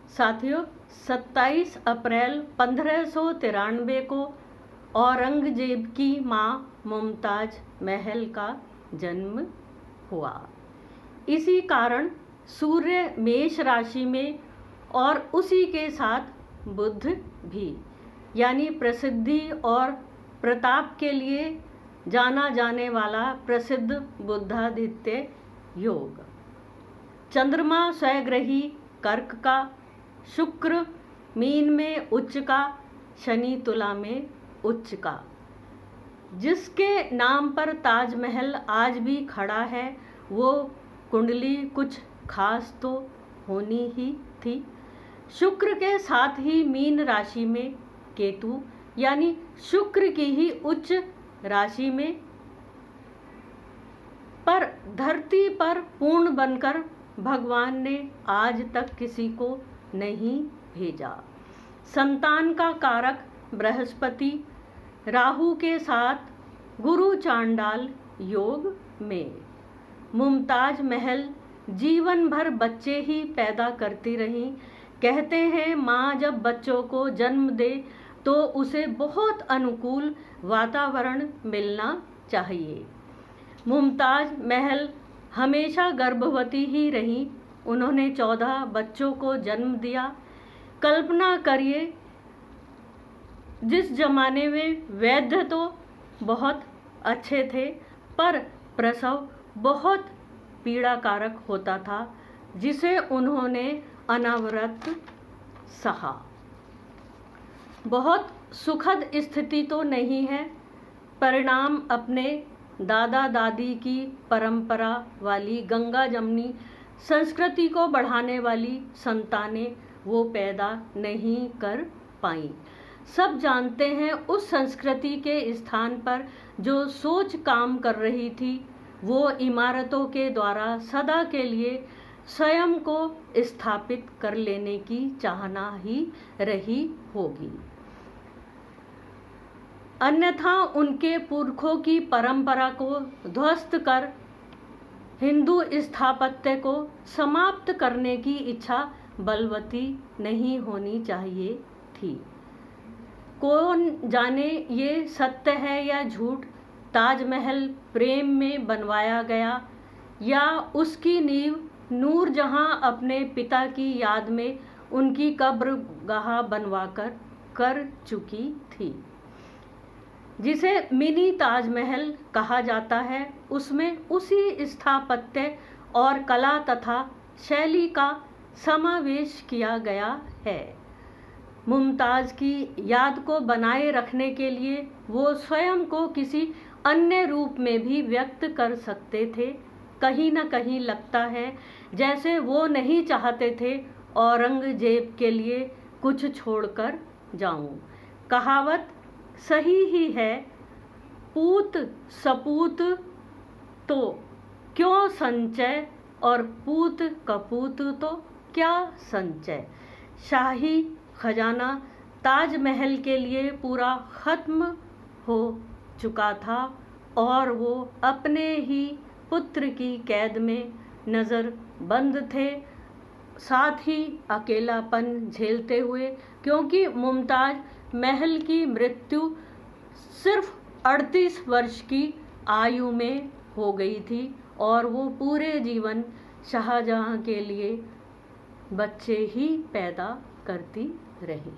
साथियों, 27 अप्रैल 1593 को औरंगजेब की माँ मुमताज महल का जन्म हुआ। इसी कारण सूर्य मेष राशि में और उसी के साथ बुध भी, यानी प्रसिद्धि और प्रताप के लिए जाना जाने वाला प्रसिद्ध बुधादित्य योग। चंद्रमा स्वग्रही कर्क का, शुक्र मीन में उच्च का, शनि तुला में उच्च का। जिसके नाम पर ताजमहल आज भी खड़ा है वो कुंडली कुछ खास तो होनी ही थी। शुक्र के साथ ही मीन राशि में केतु, यानी शुक्र की ही उच्च राशि में, पर धरती पर पूर्ण बनकर भगवान ने आज तक किसी को नहीं भेजा। संतान का कारक बृहस्पति राहु के साथ गुरु चांडाल योग में। मुमताज महल जीवन भर बच्चे ही पैदा करती रहीं। कहते हैं माँ जब बच्चों को जन्म दे तो उसे बहुत अनुकूल वातावरण मिलना चाहिए। मुमताज महल हमेशा गर्भवती ही रहीं। उन्होंने 14 बच्चों को जन्म दिया। कल्पना करिए, जिस जमाने में वैद्य तो बहुत अच्छे थे पर प्रसव बहुत पीड़ाकारक होता था, जिसे उन्होंने अनवरत सहा। बहुत सुखद स्थिति तो नहीं है। परिणाम अपने दादा दादी की परंपरा वाली गंगा जमनी संस्कृति को बढ़ाने वाली संतानें वो पैदा नहीं कर पाईं। सब जानते हैं उस संस्कृति के स्थान पर जो सोच काम कर रही थी वो इमारतों के द्वारा सदा के लिए स्वयं को स्थापित कर लेने की चाहना ही रही होगी। अन्यथा उनके पुरखों की परंपरा को ध्वस्त कर हिंदू स्थापत्य को समाप्त करने की इच्छा बलवती नहीं होनी चाहिए थी। कौन जाने ये सत्य है या झूठ, ताजमहल प्रेम में बनवाया गया या उसकी नींव नूरजहां अपने पिता की याद में उनकी कब्रगाह बनवाकर कर चुकी थी। जिसे मिनी ताजमहल कहा जाता है उसमें उसी स्थापत्य और कला तथा शैली का समावेश किया गया है। मुमताज की याद को बनाए रखने के लिए वो स्वयं को किसी अन्य रूप में भी व्यक्त कर सकते थे। कहीं न कहीं लगता है जैसे वो नहीं चाहते थे औरंगजेब के लिए कुछ छोड़कर जाऊं। कहावत सही ही है, पूत सपूत तो क्यों संचय और पूत कपूत तो क्या संचय। शाही खजाना ताजमहल के लिए पूरा खत्म हो चुका था और वो अपने ही पुत्र की कैद में नज़र बंद थे, साथ ही अकेलापन झेलते हुए, क्योंकि मुमताज महल की मृत्यु सिर्फ 38 वर्ष की आयु में हो गई थी और वो पूरे जीवन शाहजहां के लिए बच्चे ही पैदा करती रही।